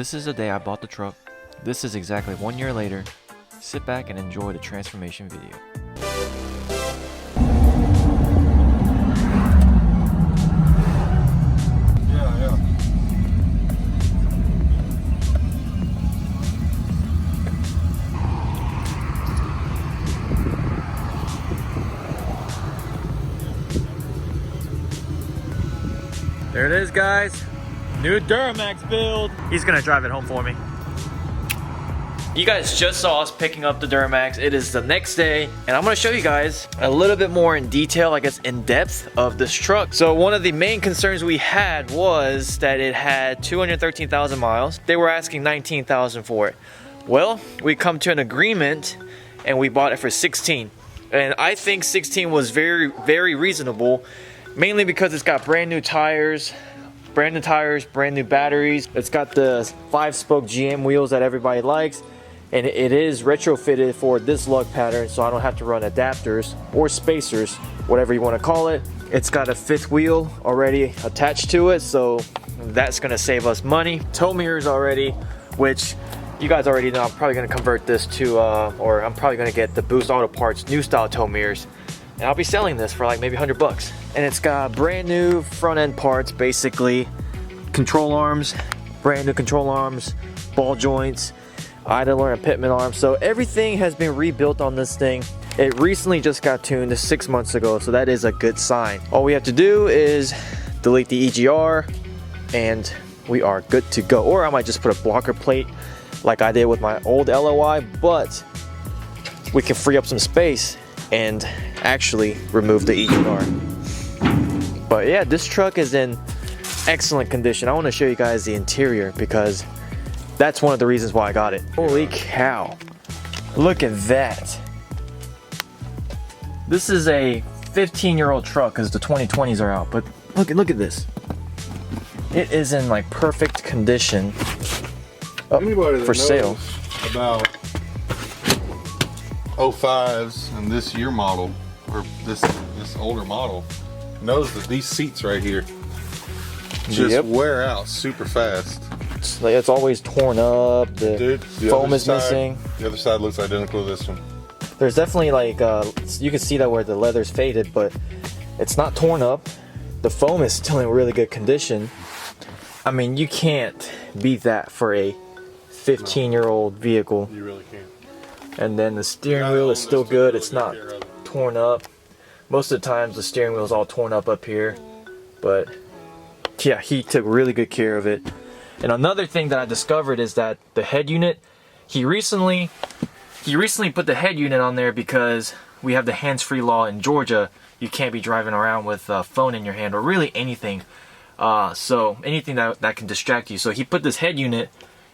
This is the day I bought the truck. This is exactly 1 year later. Sit back and enjoy the transformation video. There it is, guys. New Duramax build. He's gonna drive it home for me. You guys just saw us picking up the Duramax. It is the next day, and I'm gonna show you guys a little bit more in detail, I guess in depth, of this truck. So one of the main concerns we had was that it had 213,000 miles. They were asking 19,000 for it. Well, we come to an agreement, and we bought it for 16. And I think 16 was very, very reasonable, mainly because it's got brand new tires, brand new batteries. It's got the 5-spoke GM wheels that everybody likes, and it is retrofitted for this lug pattern, so I don't have to run adapters or spacers, whatever you want to call it. It's got a 5th wheel already attached to it, so that's gonna save us money. Tow mirrors already, which you guys already know. I'm probably gonna convert this to, or I'm probably gonna get the Boost Auto Parts new style tow mirrors, and I'll be selling this for like maybe 100 bucks. And it's got brand new front end parts, basically control arms, brand new control arms, ball joints, idler and pitman arms. So everything has been rebuilt on this thing. It recently just got tuned 6 months ago, so that is a good sign. All we have to do is delete the EGR and we are good to go. Or I might just put a blocker plate like I did with my old LOI, but we can free up some space and actually remove the EGR. But yeah, this truck is in excellent condition. I want to show you guys the interior because that's one of the reasons why I got it. Holy cow. Look at that. This is a 15-year-old truck because the 2020s are out, but look at this. It is in like perfect condition for sale. About 05s and this year model, or this older model, knows that these seats right here just wear out super fast. It's always torn up. The foam is missing. The other side looks identical to this one. There's definitely like you can see that where the leather's faded, but it's not torn up. The foam is still in really good condition. I mean, you can't beat that for a 15-year-old vehicle. You really can't. And then the steering wheel is still good. It's not torn up. Most of the times the steering wheel is all torn up here, but yeah, he took really good care of it. And another thing that I discovered is that the head unit, he recently put the head unit on there because we have the hands-free law in Georgia. You can't be driving around with a phone in your hand or really anything. So anything that can distract you. So he put this head unit,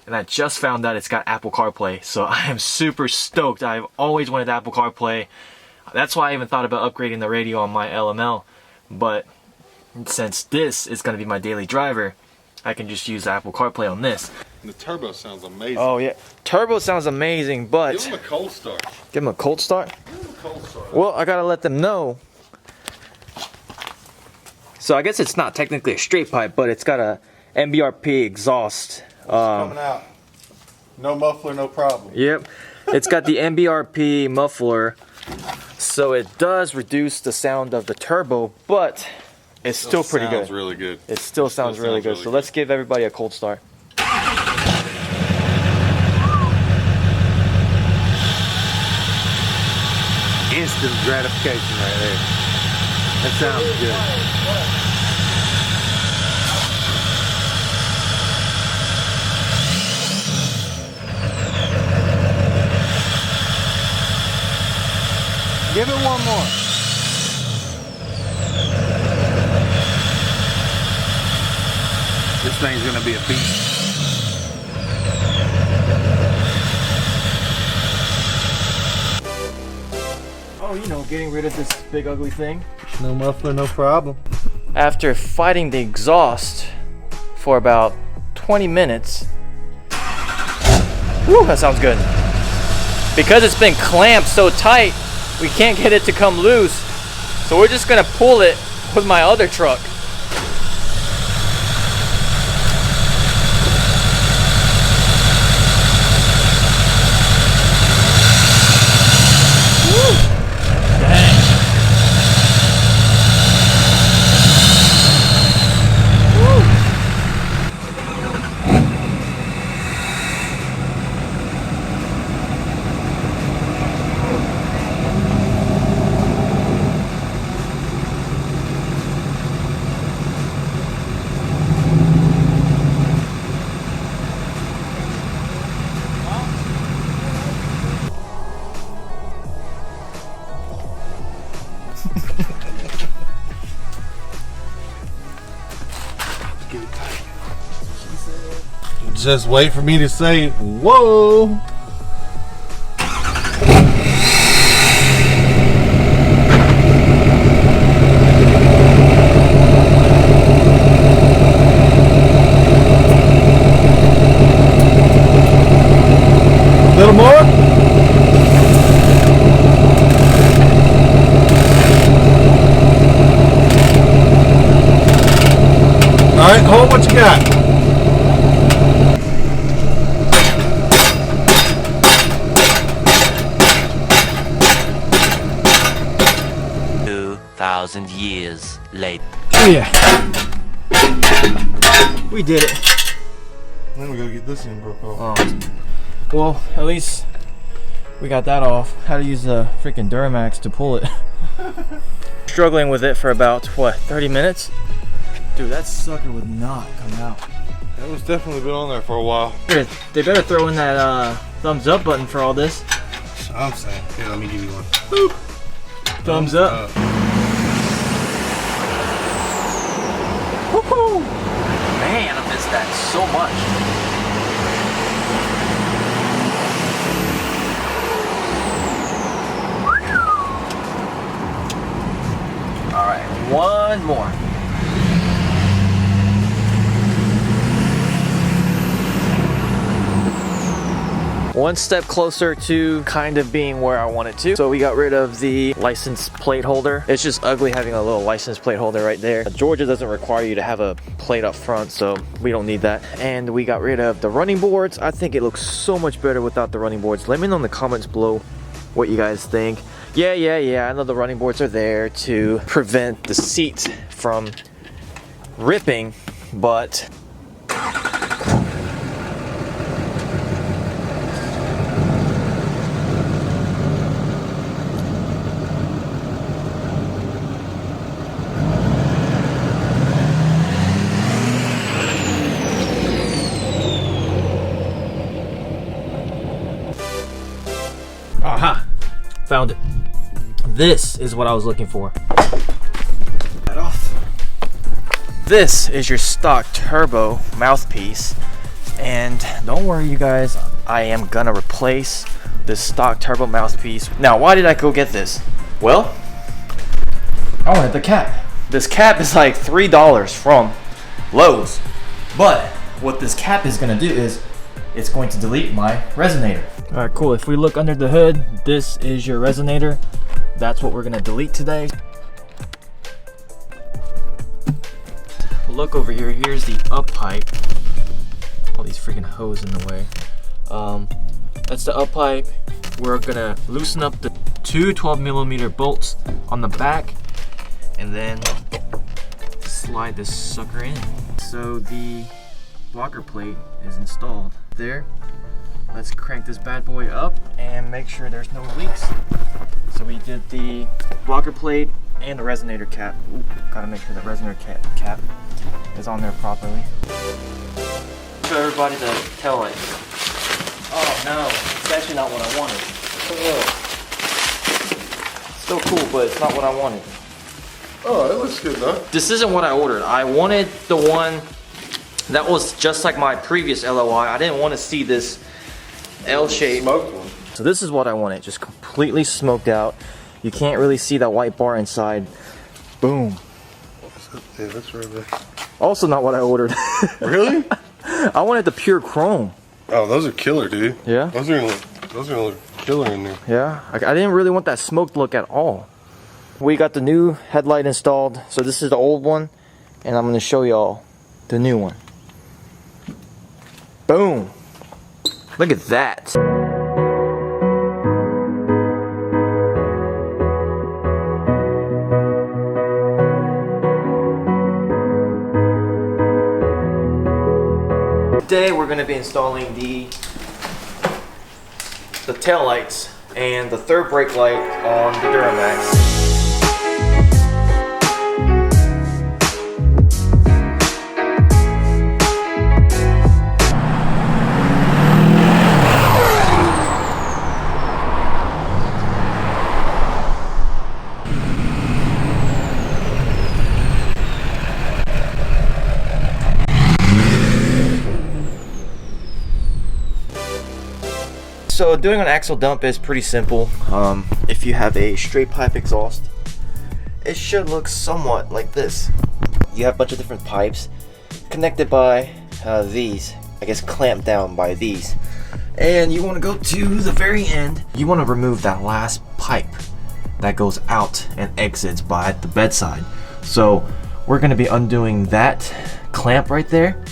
and I just found out it's got Apple CarPlay. So I am super stoked. I've always wanted Apple CarPlay. That's why I even thought about upgrading the radio on my LML. But since this is going to be my daily driver, I can just use Apple CarPlay on this. And the turbo sounds amazing. Oh yeah, turbo sounds amazing, but give him a cold start. Give him a cold start? Give him a cold start. Well, I gotta let them know. So I guess it's not technically a straight pipe, but it's got a MBRP exhaust. Coming out. No muffler, no problem. Yep, it's got the MBRP muffler, so it does reduce the sound of the turbo, but it's still pretty good. Sounds really good. It still sounds really good. So let's give everybody a cold start. Instant gratification right there. That sounds good. Give it one more. This thing's gonna be a beast. Oh, you know, getting rid of this big ugly thing. No muffler, no problem. After fighting the exhaust for about 20 minutes, woo, that sounds good. Because it's been clamped so tight, we can't get it to come loose. So we're just gonna pull it with my other truck. Just wait for me to say, whoa. A little more. All right, hold what you got. Thousand years later. Yeah. We did it. Then we gotta get this in broke off. Well, at least we got that off. How to use the freaking Duramax to pull it. Struggling with it for about, what, 30 minutes? Dude, that sucker would not come out. That was definitely been on there for a while. They better throw in that thumbs up button for all this. That's what I'm saying. Here, let me give you one. Boop. Thumbs up. Woohoo! Man, I missed that so much. All right, one more. One step closer to kind of being where I want it to. So we got rid of the license plate holder. It's just ugly having a little license plate holder right there. Georgia doesn't require you to have a plate up front, so we don't need that. And we got rid of the running boards. I think it looks so much better without the running boards. Let me know in the comments below what you guys think. Yeah, I know the running boards are there to prevent the seat from ripping, but aha, found it. This is what I was looking for. That off. This is your stock turbo mouthpiece, and don't worry you guys, I am gonna replace this stock turbo mouthpiece. Now, why did I go get this? Well, I wanted the cap. This cap is like $3 from Lowe's, but what this cap is gonna do is it's going to delete my resonator. All right, cool. If we look under the hood, this is your resonator. That's what we're gonna delete today. Look over here, here's the up pipe. All these freaking hose in the way. That's the up pipe. We're gonna loosen up the two 12mm bolts on the back and then slide this sucker in. So the blocker plate is installed there. Let's crank this bad boy up and make sure there's no leaks. So we did the blocker plate and the resonator cap. Ooh, gotta make sure the resonator cap is on there properly. Show everybody the tail light. Oh no, it's actually not what I wanted. Still cool, but it's not what I wanted. Oh, it looks good though. This isn't what I ordered. I wanted the one that was just like my previous LOI. I didn't want to see this L-shape. Smoked one. So this is what I wanted, just completely smoked out. You can't really see that white bar inside. Boom. Yeah, that's right there. Also not what I ordered. Really? I wanted the pure chrome. Oh, those are killer, dude. Yeah? Those are gonna look killer in there. Yeah, I didn't really want that smoked look at all. We got the new headlight installed. So this is the old one, and I'm gonna show y'all the new one. Boom. Look at that. Today we're going to be installing the tail lights and the third brake light on the Duramax. So doing an axle dump is pretty simple. If you have a straight pipe exhaust, it should look somewhat like this. You have a bunch of different pipes connected by these, I guess clamped down by these. And you want to go to the very end. You want to remove that last pipe that goes out and exits by the bedside. So we're going to be undoing that clamp right there,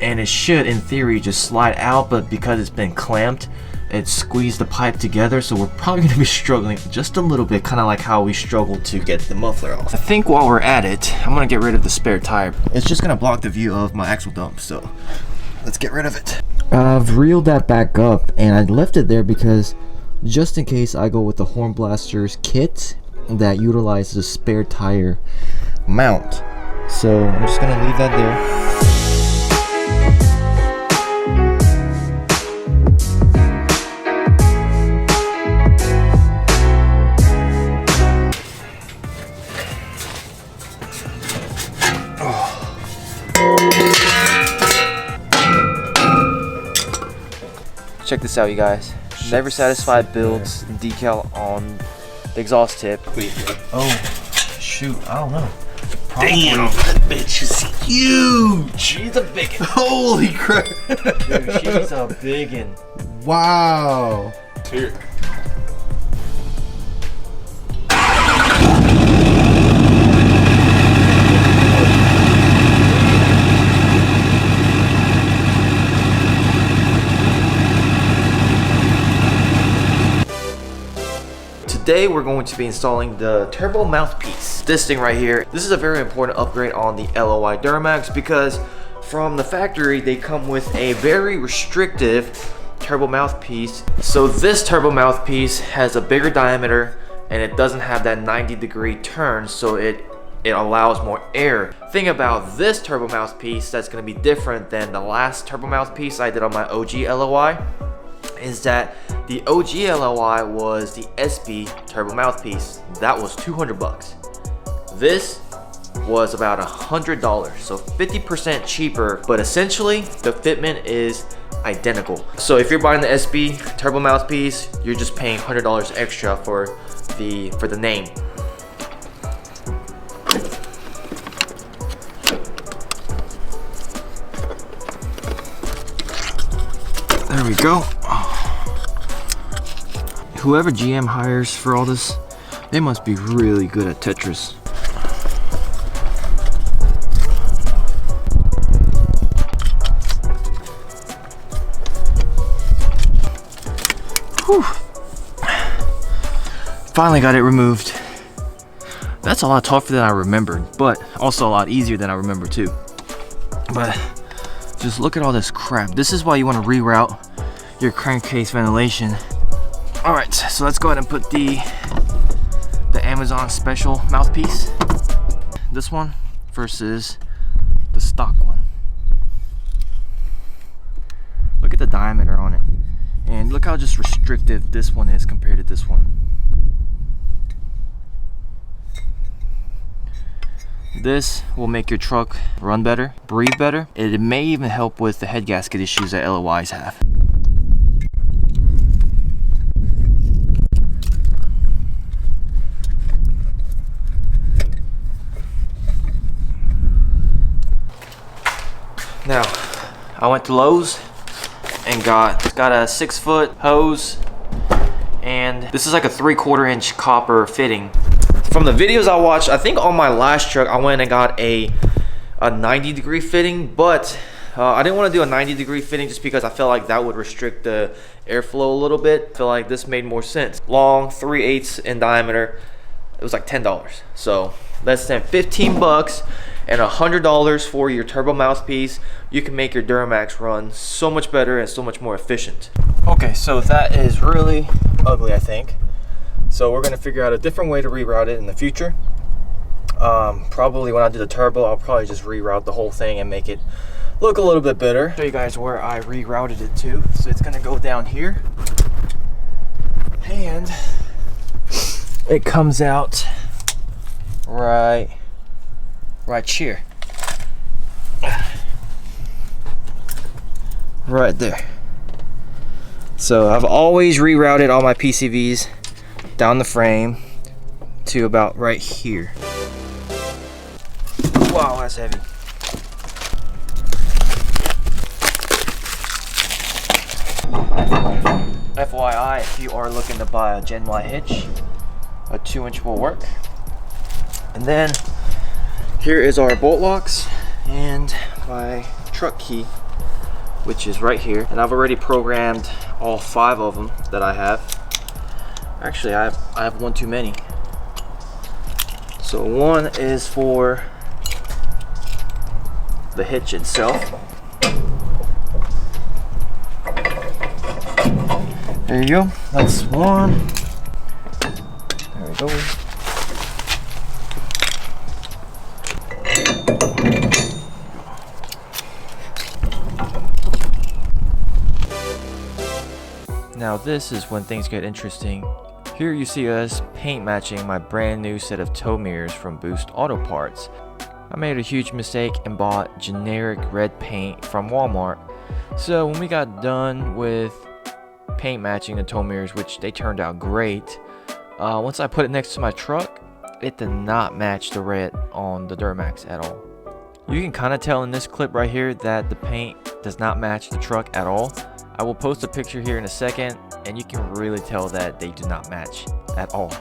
and it should in theory just slide out, but because it's been clamped, it squeezed the pipe together, so we're probably going to be struggling just a little bit, kind of like how we struggled to get the muffler off. I think while we're at it, I'm going to get rid of the spare tire. It's just going to block the view of my axle dump, so let's get rid of it. I've reeled that back up, and I left it there because just in case I go with the Horn Blasters kit that utilizes a spare tire mount. So I'm just going to leave that there. Check this out, you guys. Never satisfied builds decal on the exhaust tip. Oh, shoot, I don't know. Probably. Damn, that bitch is huge. She's a big one. Holy crap. Dude, she's a big one. Wow. Here. Today we're going to be installing the turbo mouthpiece. This thing right here, this is a very important upgrade on the LOI Duramax because from the factory they come with a very restrictive turbo mouthpiece. So this turbo mouthpiece has a bigger diameter and it doesn't have that 90-degree turn, so it allows more air. Thing about this turbo mouthpiece that's going to be different than the last turbo mouthpiece I did on my OG LOI is that the OG LOI was the SB turbo mouthpiece. That was 200 bucks. This was about $100, so 50% cheaper, but essentially the fitment is identical. So if you're buying the SB turbo mouthpiece, you're just paying $100 extra for the name. There we go. Whoever GM hires for all this, they must be really good at Tetris. Whew. Finally got it removed. That's a lot tougher than I remembered, but also a lot easier than I remember too. But just look at all this crap. This is why you want to reroute your crankcase ventilation. All right, so let's go ahead and put the Amazon special mouthpiece. This one versus the stock one. Look at the diameter on it. And look how just restrictive this one is compared to this one. This will make your truck run better, breathe better. It may even help with the head gasket issues that LOIs have. Now, I went to Lowe's and got a 6-foot hose, and this is like a 3/4 inch copper fitting. From the videos I watched, I think on my last truck I went and got a 90-degree fitting, but I didn't want to do a 90-degree fitting just because I felt like that would restrict the airflow a little bit. I feel like this made more sense. Long, 3/8 in diameter. It was like $10, so less than 15 bucks. And $100 for your turbo mouthpiece. You can make your Duramax run so much better and so much more efficient. Okay, so that is really ugly, I think. So we're gonna figure out a different way to reroute it in the future. Probably when I do the turbo, I'll probably just reroute the whole thing and make it look a little bit better. Show you guys where I rerouted it to. So it's gonna go down here. And it comes out right here, right there. So I've always rerouted all my PCVs down the frame to about right here. Wow, that's heavy. FYI, if you are looking to buy a Gen Y hitch, a 2-inch will work. And then here is our bolt locks and my truck key, which is right here. And I've already programmed all 5 of them that I have. Actually, I have one too many. So one is for the hitch itself. There you go. That's one. There we go. Now this is when things get interesting. Here you see us paint matching my brand new set of tow mirrors from Boost Auto Parts. I made a huge mistake and bought generic red paint from Walmart. So when we got done with paint matching the tow mirrors, which they turned out great, once I put it next to my truck, it did not match the red on the Duramax at all. You can kind of tell in this clip right here that the paint does not match the truck at all. I will post a picture here in a second, and you can really tell that they do not match at all.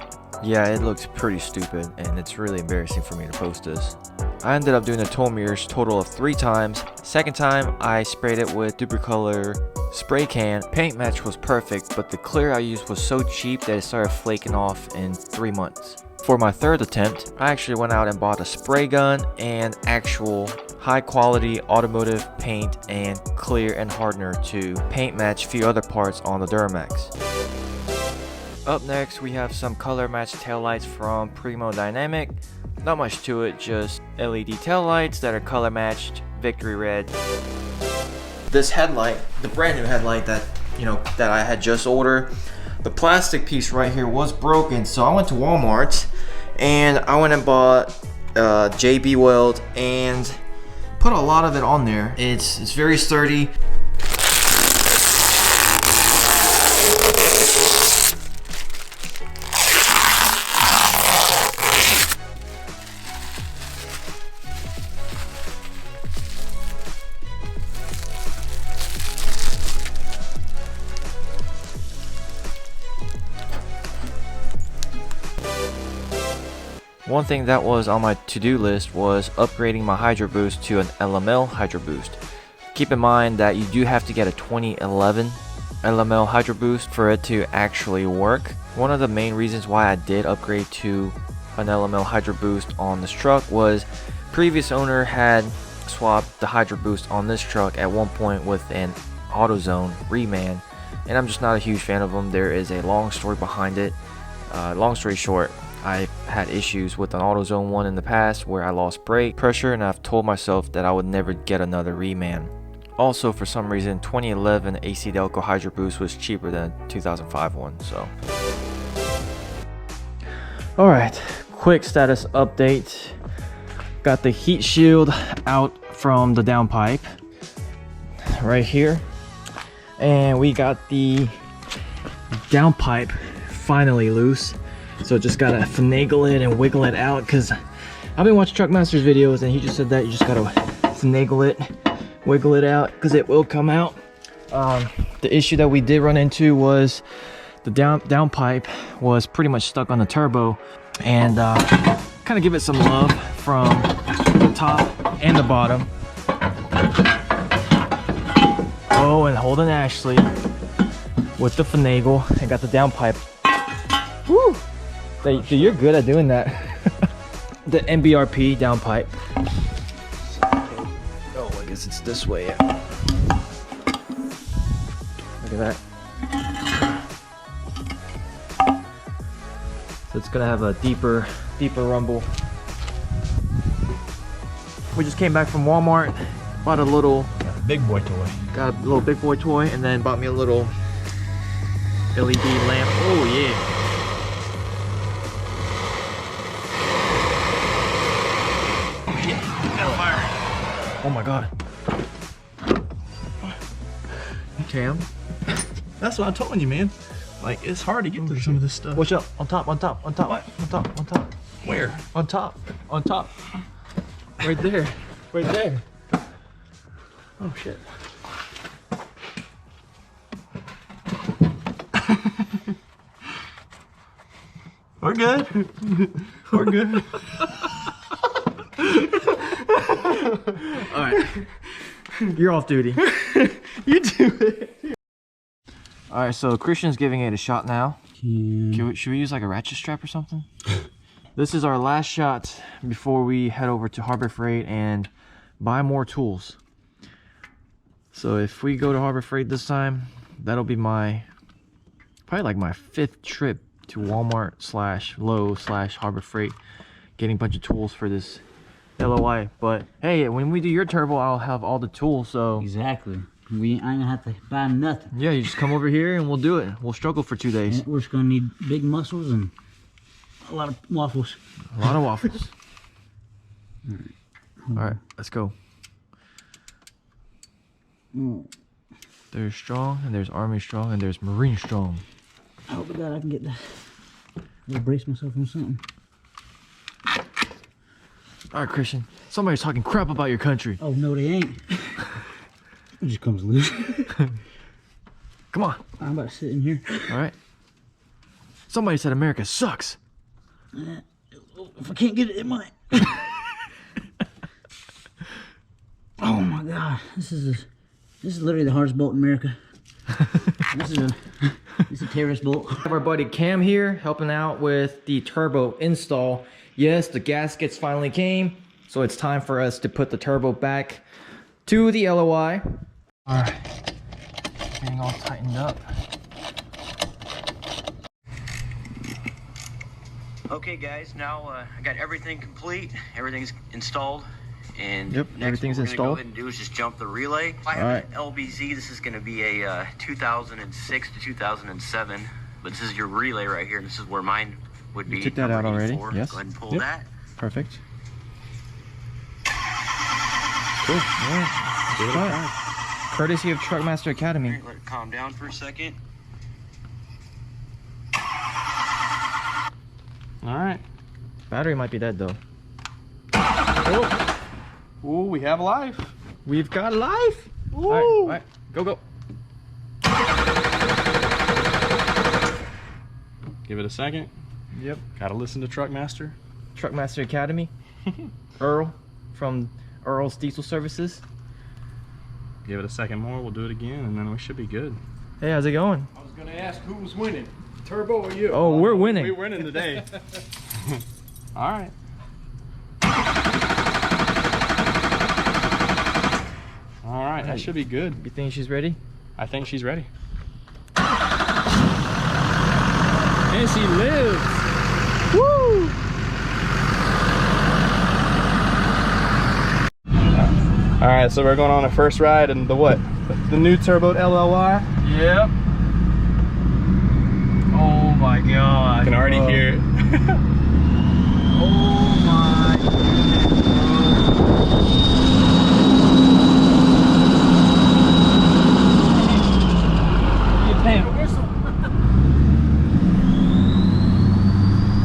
Yeah, it looks pretty stupid, and it's really embarrassing for me to post this. I ended up doing the tow mirrors total of 3 times. Second time, I sprayed it with Duplicolor spray can. Paint match was perfect, but the clear I used was so cheap that it started flaking off in 3 months. For my third attempt, I actually went out and bought a spray gun and actual high quality automotive paint and clear and hardener to paint match a few other parts on the Duramax. Up next, we have some color match taillights from Primo Dynamic. Not much to it, just LED taillights that are color matched, Victory Red. This headlight, the brand new headlight that I had just ordered, the plastic piece right here was broken, so I went to Walmart and I went and bought JB Weld and put a lot of it on there. It's very sturdy. One thing that was on my to-do list was upgrading my Hydro Boost to an LML Hydro Boost. Keep in mind that you do have to get a 2011 LML Hydro Boost for it to actually work. One of the main reasons why I did upgrade to an LML Hydro Boost on this truck was previous owner had swapped the Hydro Boost on this truck at one point with an AutoZone reman, and I'm just not a huge fan of them. There is a long story behind it. Long story short, I had issues with an AutoZone one in the past where I lost brake pressure, and I've told myself that I would never get another reman. Also, for some reason, 2011 AC Delco Hydro Boost was cheaper than 2005 one, so. Alright, quick status update. Got the heat shield out from the downpipe right here. And we got the downpipe finally loose. So just gotta finagle it and wiggle it out, because I've been watching Truckmaster's videos and he just said that you just gotta finagle it, wiggle it out, because it will come out. The issue that we did run into was the downpipe was pretty much stuck on the turbo, and kind of give it some love from the top and the bottom. Oh, and holding Ashley with the finagle. I got the downpipe. Woo! Dude, you're good at doing that. The MBRP downpipe. Oh, I guess it's this way. Yeah. Look at that. So it's gonna have a deeper rumble. We just came back from Walmart, bought a little big boy toy. Got a little big boy toy, and then bought me a little LED lamp. Oh yeah. Oh my god. Cam. That's what I'm telling you, man. Like, it's hard to get through some of this stuff. Watch out. On top, on top, on top, What? on top, on top. Where? On top, on top. Right there. Right there. Oh, shit. We're good. We're good. All right. You're off duty. You do it. All right, so Christian's giving it a shot now. Can... Should we use like a ratchet strap or something? This is our last shot before we head over to Harbor Freight and buy more tools. So if we go to Harbor Freight this time, that'll be probably like my 5th trip to Walmart / Lowe's / Harbor Freight, getting a bunch of tools for this LOI. But hey, when we do your turbo, I'll have all the tools. So Exactly. I ain't gonna have to buy nothing. yeah, you just come over here and we'll do it. We'll struggle for 2 days. And we're just gonna need big muscles and a lot of waffles. A lot of waffles. All right, let's go. There's strong, and there's Army strong, and there's Marine strong. I hope to God I can get I'll brace myself on something. All right, Christian. Somebody's talking crap about your country. Oh no, they ain't. It just comes loose. Come on. I'm about to sit in here. All right. Somebody said America sucks. If I can't get it, it might. Oh my God, this is literally the hardest bolt in America. This is a terrorist bolt. We have our buddy Cam here helping out with the turbo install. Yes, the gaskets finally came, so it's time for us to put the turbo back to the LOI. All right, getting all tightened up. Okay guys, now I got everything complete, everything's installed, and Yep, next everything's what we're installed. gonna go ahead and do is just jump the relay. I have Alright. an LBZ, this is gonna be a 2006 to 2007, but this is your relay right here, and this is where mine would be. You took that out number already, 84. yes. Go ahead and pull Yep. that. Perfect. Cool, all right. Give it a try. Courtesy of Truckmaster Academy. Let it calm down for a second. All right. Battery might be dead though. Oh. Ooh, we have life. We've got life. Ooh. All right, go, go. Give it a second. Yep. Gotta listen to Truckmaster. Truckmaster Academy. Earl from Earl's Diesel Services. Give it a second more. We'll do it again, and then we should be good. Hey, how's it going? I was gonna ask who was winning, Turbo or you? Oh, we're winning. We're winning today. All right. All right, that should be good. You think she's ready? I think she's ready. And she lives. Woo! All right, so we're going on a first ride in the what? The new turbo LLY. Yep. Oh my god. I can already hear it. Oh my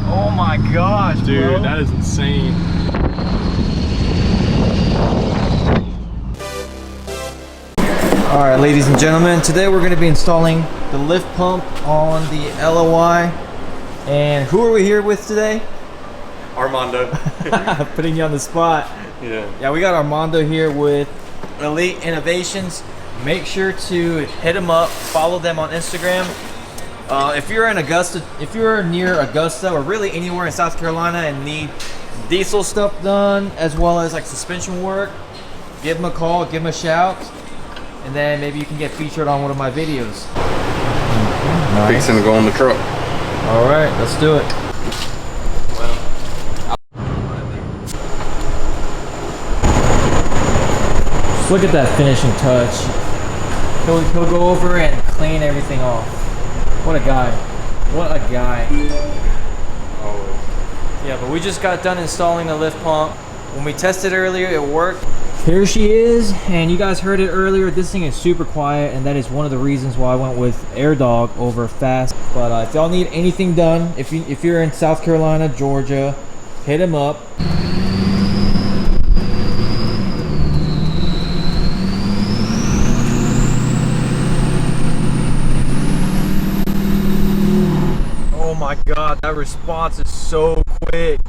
Oh my gosh, Dude, bro. that is insane. Alright, ladies and gentlemen, today we're going to be installing the lift pump on the LOI. And who are we here with today? Armando. Putting you on the spot. Yeah, we got Armando here with Elite Innovations. Make sure to hit them up, follow them on Instagram. If you're in Augusta, if you're near Augusta or really anywhere in South Carolina and need diesel stuff done as well as like suspension work, give them a call, give them a shout, and then maybe you can get featured on one of my videos. Nice. Fixing to go on the truck. All right, let's do it. Just look at that finishing touch. He'll go over and clean everything off. What a guy. What a guy. Yeah, but we just got done installing the lift pump. When we tested earlier, it worked. Here she is, and you guys heard it earlier. This thing is super quiet, and that is one of the reasons why I went with AirDog over Fast. But if y'all need anything done, if you're in South Carolina, Georgia, hit him up. Oh my God, that response is so quick.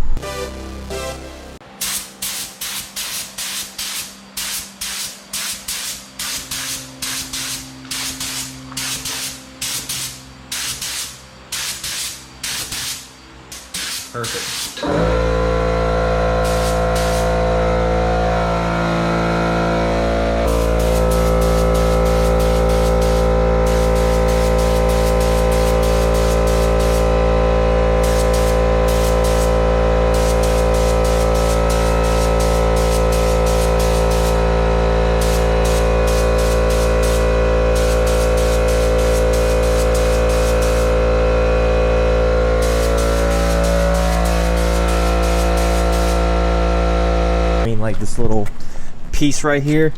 Perfect. Like this little piece right here,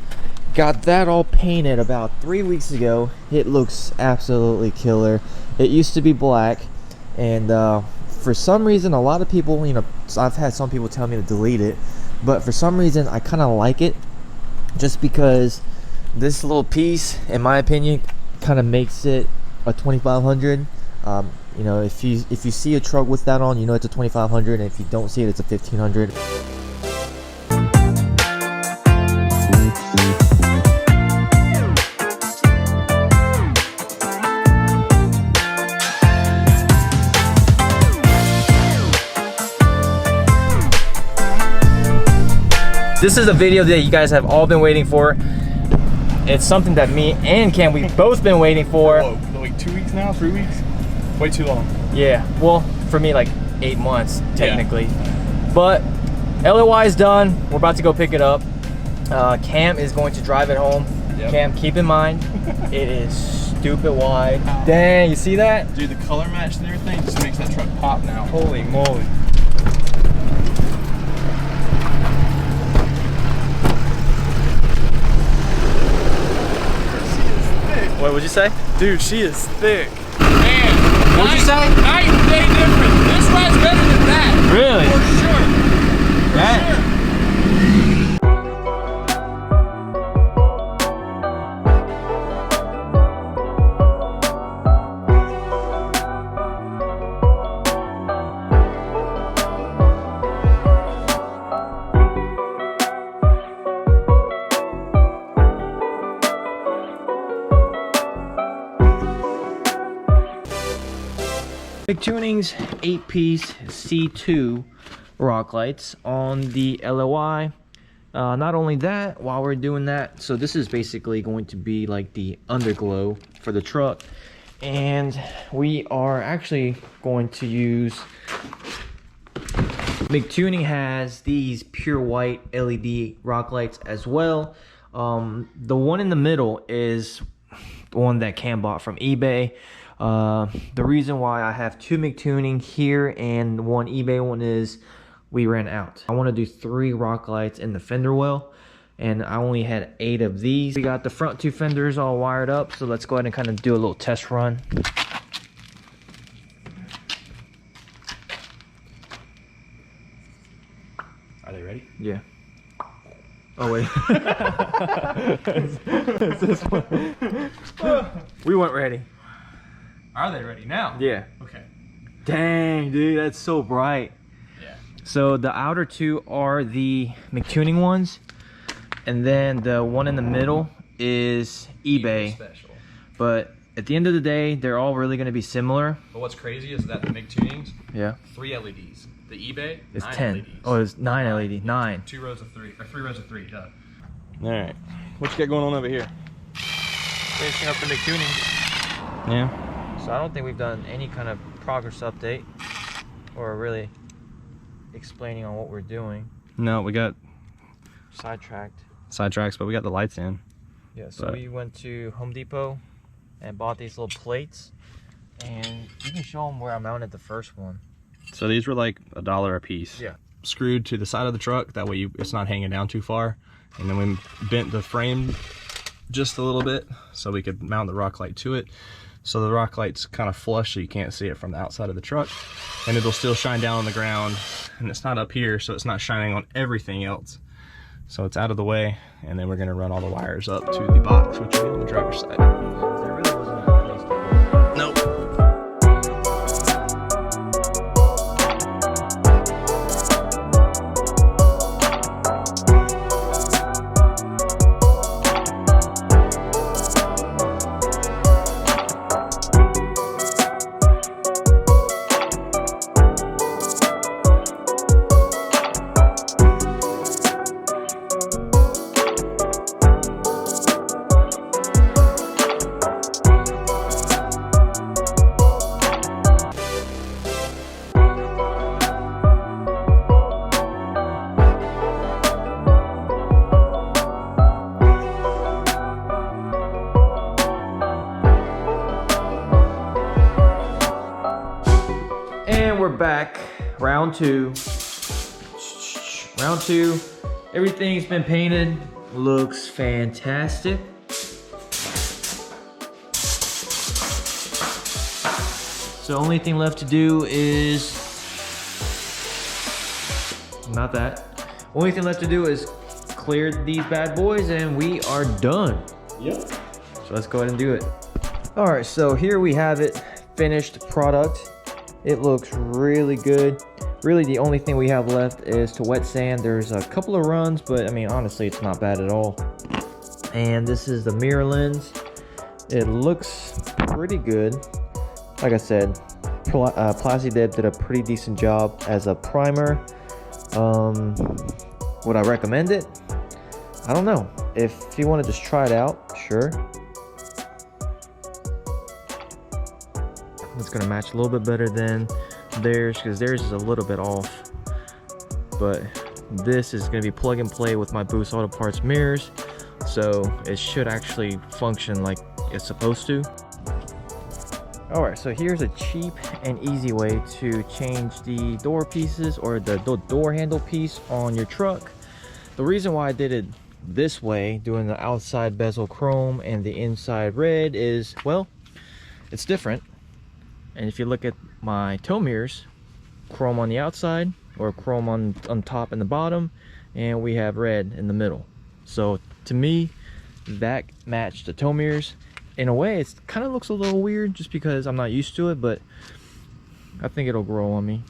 got that all painted about 3 weeks ago. It looks absolutely killer. It used to be black, and for some reason a lot of people, you know, I've had some people tell me to delete it, but for some reason I kind of like it, just because this little piece, in my opinion, kind of makes it a 2500. You know, if you see a truck with that on, you know it's a 2500, and if you don't see it, it's a 1500. This is a video that you guys have all been waiting for. It's something that me and Cam, we've both been waiting for. Whoa, like 2 weeks now, 3 weeks? Way too long. Yeah, well, for me, like 8 months, technically. Yeah. But LOI is done. We're about to go pick it up. Cam is going to drive it home. Yep. Cam, keep in mind, it is stupid wide. Dang, you see that? Dude, the color match and everything just makes that truck pop now. Holy moly. What would you say? Dude, she is thick. Man, what'd you say? Night and day difference. This ride's better than that. Really? For sure. For That? sure. Mictuning's 8-piece C2 rock lights on the LOI. Not only that, while we're doing that, so this is basically going to be like the underglow for the truck, and we are actually going to use, Mictuning has these pure white LED rock lights as well. The one in the middle is the one that Cam bought from eBay. The reason why I have 2 Mictuning here and 1 eBay one is we ran out. I want to do 3 rock lights in the fender well, and I only had 8 of these. We got the front 2 fenders all wired up, so let's go ahead and kind of do a little test run. Are they ready? Yeah. Oh wait. It's this one. We weren't ready. Are they ready now? Yeah. Okay. Dang, dude, that's so bright. Yeah. So the outer 2 are the Mictuning ones, and then the one in the middle is eBay. Special. But at the end of the day, they're all really going to be similar. But what's crazy is that the Mictunings, Yeah. 3 LEDs. The eBay, It's 9 10. LEDs. Oh, it's 9 LED. 9. 2 rows of 3, or 3 rows of 3, duh. All right. What you got going on over here? Finishing up the Mictuning. Yeah. So I don't think we've done any kind of progress update or really explaining on what we're doing. No, we got Sidetracked. sidetracks, but we got the lights in. Yeah, so But- we went to Home Depot and bought these little plates, and you can show them where I mounted the first one. So these were like $1 a piece. Yeah. Screwed to the side of the truck, that way it's not hanging down too far. And then we bent the frame just a little bit so we could mount the rock light to it. So the rock light's kind of flush so you can't see it from the outside of the truck. And it'll still shine down on the ground, and it's not up here, so it's not shining on everything else. So it's out of the way, and then we're gonna run all the wires up to the box, which will be on the driver's side. There really wasn't a place to put it. Nope. And we're back, round two. Round two, everything's been painted, looks fantastic. So the only thing left to do is, not that. Only thing left to do is clear these bad boys and we are done. Yep. So let's go ahead and do it. All right, so here we have it, finished product. It looks really good. Really, the only thing we have left is to wet sand. There's a couple of runs, but I mean, honestly, it's not bad at all. And this is the mirror lens. It looks pretty good. Like I said, Plazidip did a pretty decent job as a primer. Would I recommend it? I don't know. If you want to just try it out, sure. It's gonna match a little bit better than theirs because theirs is a little bit off. But this is gonna be plug and play with my Boost Auto Parts mirrors, so it should actually function like it's supposed to. Alright, so here's a cheap and easy way to change the door pieces or the door handle piece on your truck. The reason why I did it this way, doing the outside bezel chrome and the inside red, is, well, it's different. And if you look at my tow mirrors, chrome on the outside or chrome on top and the bottom, and we have red in the middle. So to me, that matched the tow mirrors. In a way, it kind of looks a little weird just because I'm not used to it, but I think it'll grow on me.